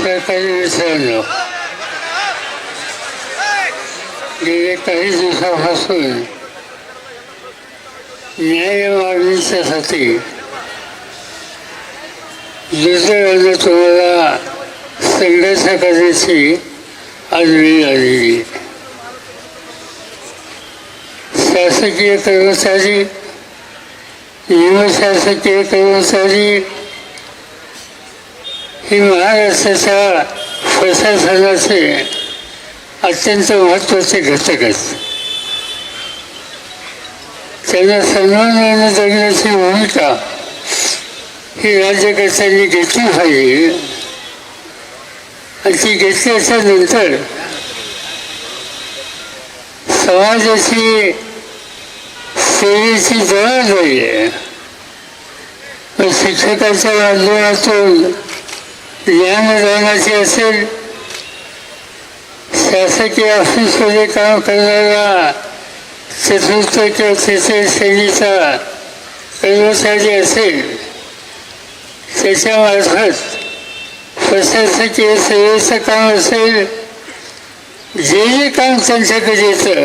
सरकारी मित्रांनो, गेले काही दिवसापासून न्याय मागणीच्यासाठी दुसऱ्यानं तुम्हाला संघर्ष करण्याची आज वेळ आलेली. शासकीय कर्मचारी, निमशासकीय कर्मचारी ही महाराष्ट्राच्या प्रशासनाचे अत्यंत महत्त्वाचे घटक आहेत. त्यांना सन्मानाने जगण्याची भूमिका ही राज्यकर्त्यांनी घेतली पाहिजे. आणि ती घेतल्याच्या नंतर समाजाची सेवेची जबाबदारी आहे. शिक्षकाच्या माध्यमातून ज्ञानदानाची असेल, शासकीय ऑफिसमध्ये काम करणारा चतुर्थ किंवा तृतीय श्रेणीचा कर्मचारी असेल, त्याच्यामार्फत प्रशासकीय सेवेचं काम असेल, जे काम त्यांच्याकडे येतं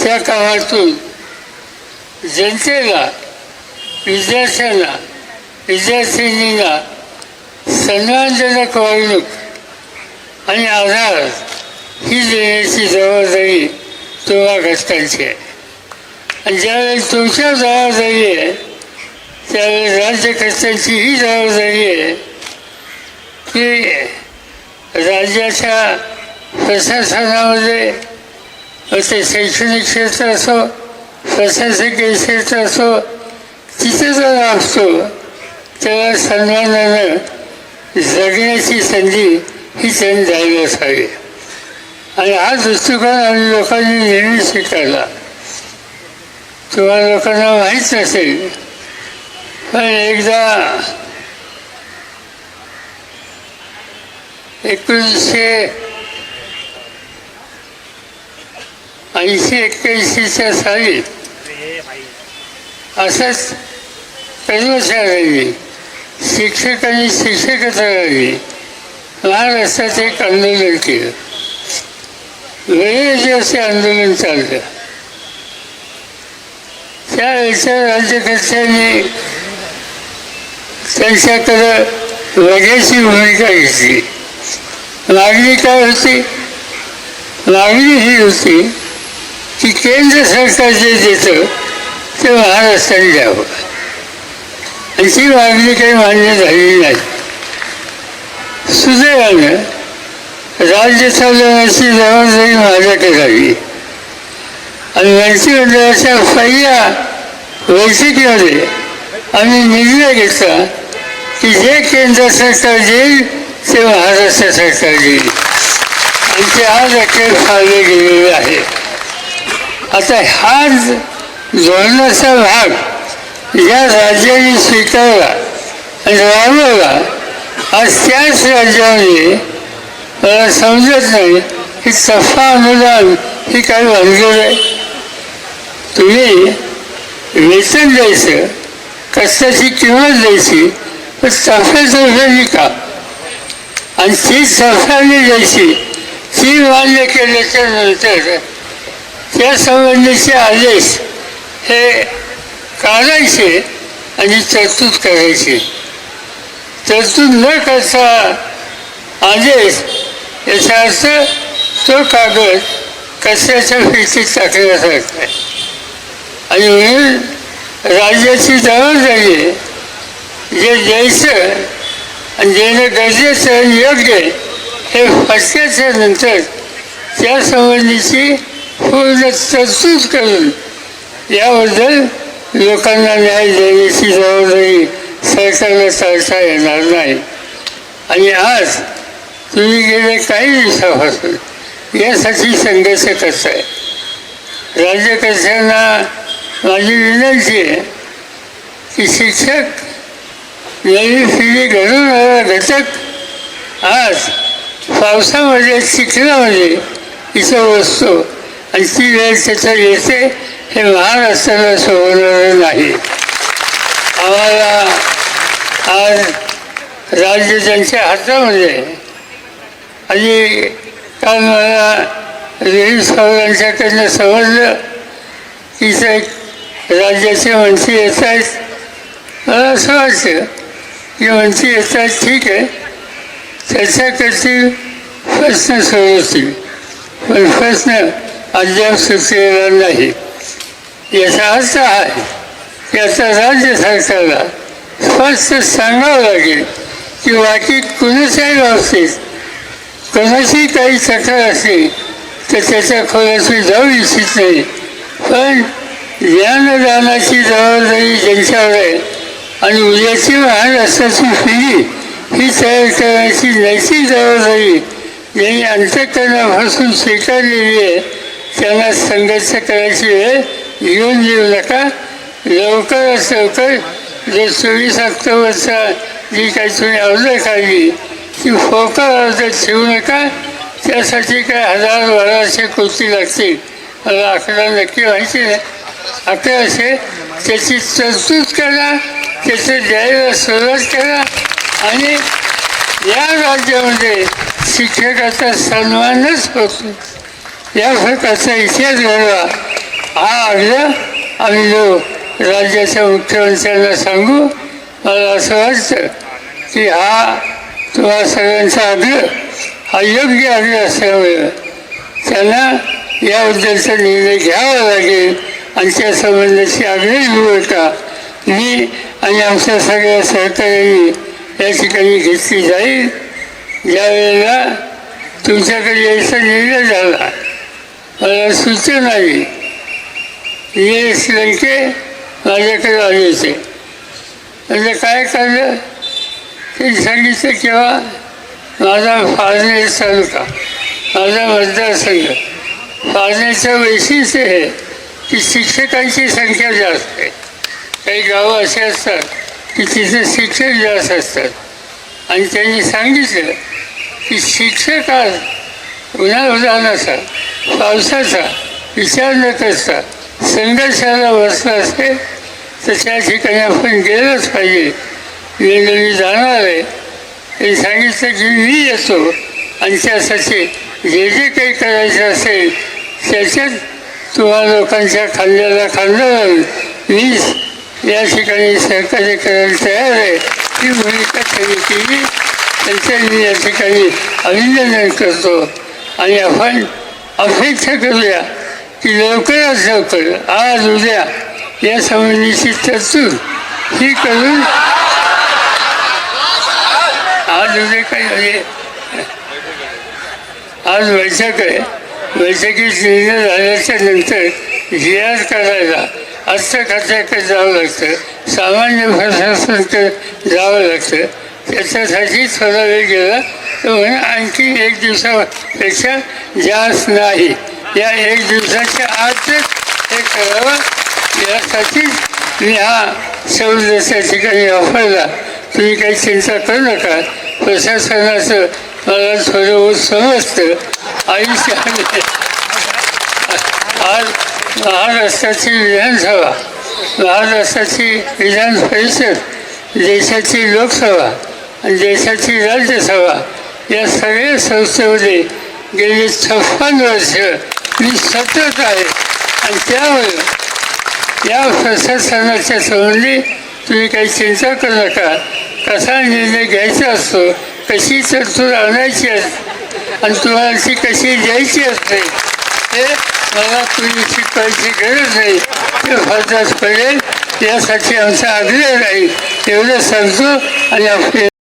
त्या कामातून जनतेला, विद्यार्थ्यांना, विद्यार्थिनींना सन्मानजनक वागणूक आणि आधार ही देण्याची जबाबदारी तुम्हा घटकांची आहे. आणि ज्यावेळेस तुमच्या जबाबदारी आहे त्यावेळेस राज्यकर्त्यांची ही जबाबदारी आहे की राज्याच्या प्रशासनामध्ये ते शैक्षणिक क्षेत्र असो, प्रशासकीय क्षेत्र असो, तिथे जर असतो तेव्हा सन्मानानं जगण्याची संधी ही त्यांनी द्यायला असावी. आणि हा दृष्टिकोन आम्ही लोकांनी नेहमी स्वीकारला. तुम्हाला लोकांना माहीत नसेल, पण एकदा 1980-81च्या साली असंच कर्मचाऱ्यांनी, शिक्षकांनी, शिक्षकेतरांनी महाराष्ट्रात एक आंदोलन केलं. वेळेचे असे आंदोलन चाललं. त्यावेळेच्या राज्यकर्त्यांनी त्यांच्याकडं वगैरेची भूमिका घेतली. मागणी काय होती? मागणी ही होती की केंद्र सरकार जे देतं ते महाराष्ट्राने द्यावं. आणि ती मागणी काही मान्य झालेली नाही. सुदैवानं राज्य चालवण्याची जबाबदारी माझ्याकडे झाली. आणि मंत्रिमंडळाच्या पहिल्या बैठकीमध्ये आम्ही निर्णय घेतला की जे केंद्र सरकार देईल ते महाराष्ट्र सरकार देईल. आणि ते आज अखेर फाळले गेलेले आहे. आता हा धोरणाचा भाग या राज्याने स्वीकारला आणि राबवला. आज त्याच राज्यामध्ये मला समजत नाही की सफा अनुदान ही काय भानगड आहे. तुम्ही वेतन द्यायचं, कष्टाची किंमत द्यायची, पण सफेतर्फे का? आणि ती सफाने द्यायची, ती मान्य केल्याच्या नंतर त्यासंबंधीचे आदेश हे काढायचे आणि तरतूद करायची. तरतूद न करता आदेश याचा अर्थ तो कागद कचऱ्याच्या फिरतीत टाकण्यासारखा आहे. आणि म्हणून राज्याची जबाबदारी आहे जे द्यायचं आणि देणं गरजेचं आणि योग्य हे फटक्याच्या नंतर त्यासंबंधीची पूर्ण तरतूद करून याबद्दल लोकांना न्याय देण्याची जबाबदारी सरकारला टाळता येणार नाही. आणि आज तुम्ही गेले काही दिवसापासून यासाठी संघर्ष करताय. राज्यकर्त्यांना माझी विनंती आहे की शिक्षक, नवी पिढी घडवणारा घटक आज पावसामध्ये, चिखलामध्ये इथं बसतो आणि ती वेळ त्याच्या येते हे महाराष्ट्राला सोडवणारं नाही. आम्हाला आज राज्य ज्यांच्या हातामध्ये आणि काल मला रोहित सावरांच्याकडनं समजलं की राज्याचे मंत्री येत आहेत. मला असं वाटतं की मंत्री येत आहेत, ठीक आहे, चर्चा करतील, प्रश्न सोडवतील, पण प्रश्न अद्याप सुटलेला नाही. याचा अर्थ आहे की आता राज्य सरकारला स्पष्ट सांगावं लागेल की बाकी कुणाच्याही बाबतीत कोणाची काही तक्रार असली तर त्याच्या खोलात मी जाऊ इच्छित नाही, पण ज्ञानदानाची जबाबदारी ज्यांच्यावर आहे आणि उद्याची महाराष्ट्राची पिढी ही तयार करण्याची नैतिक जबाबदारी ज्यांनी अंतःकरणापासून स्वीकारलेली आहे त्यांना संघर्ष करायची वेळ येऊन देऊ नका. लवकरात लवकर जो 24 ऑक्टोबरचा जी काही तुम्ही ऑर्डर काढली ती फोकल ऑर्डर ठेवू नका. त्यासाठी काय 1000-1200 कोटी लागतील, मला आकडा नक्की माहिती नाही, 1100. त्याची तरतूद करा, त्याचं द्यायला सुरुवात करा आणि या राज्यामध्ये शिक्षकाचा सन्मानच होतो या प्रकारचा इतिहास घडवा. हा आग्रह आम्ही जो राज्याच्या मुख्यमंत्र्यांना सांगू. मला असं वाटतं की हा तुम्हा सगळ्यांचा आग्रह हा योग्य आग्रह असल्यामुळे त्यांना याबद्दलचा निर्णय घ्यावा लागेल आणि त्या संबंधाची आग्रही भूमिका मी आणि आमच्या सगळ्या सहकार्यांनी या ठिकाणी घेतली जाईल. ज्यावेळेला तुमच्याकडे यायचा निर्णय झाला मला सूचना आली, लंके माझ्याकडे आले होते. म्हणजे काय करलं ते सांगितलं, किंवा माझा फाळणे तालुका, माझा मतदारसंघ, फाळण्याचं वैशिष्ट्य हे की शिक्षकांची संख्या जास्त आहे. काही गावं असे असतात की तिथे शिक्षक जास्त असतात आणि त्यांनी सांगितलं की शिक्षक आज उन्हाळ्याचा पावसाचा विचार न करता संघर्षाला बसला असेल तर त्या ठिकाणी आपण गेलंच पाहिजे. मी जाणार आहे हे सांगितलं की मी येतो आणि त्यासाठी जे जे काही करायचं असेल त्याच्यात तुम्हा लोकांच्या खांद्याला खांदा लावून मी या ठिकाणी सहकार्य करायला तयार आहे ही भूमिका त्यांनी केली. त्यांचं मी या ठिकाणी अभिनंदन करतो आणि आपण अपेक्षा करूया की लवकरात लवकर आज उद्या या संबंधीची तरतूद ही करून आज उद्या काही आज बैठक आहे. बैठकीत निर्णय झाल्याच्या नंतर जी आर करायला अर्थ खात्याकडे जावं लागतं, सामान्य प्रशासनाकडे जावं लागतं. त्याच्यासाठी थोडा वेळ गेला तर म्हणून आणखी 1 दिवसापेक्षा जास्त नाही, या 1 दिवसाच्या आतच हे करावं. यासाठीच मी हा शब्द त्या ठिकाणी वापरला. तुम्ही काही चिंता करू नका. प्रशासनाचं मला थोडं बहुत समजतं. आयुष्यामध्ये आज महाराष्ट्राची विधानसभा, महाराष्ट्राची विधान परिषद, देशाची लोकसभा आणि देशाची राज्यसभा या सगळ्या संस्थेमध्ये गेली 56 वर्ष मी सतत आहे आणि त्यामुळे या प्रशासनाच्या संबंधी तुम्ही काही चिंता करू नका. कसा निर्णय घ्यायचा असतो, कशी तरतूद आणायची असते आणि तुम्हाला ती कशी द्यायची असते हे मला तुम्ही शिकवायची गरज नाही. ते फरक पडेल यासाठी आमचा आग्रह राहील एवढं सांगतो आणि आपले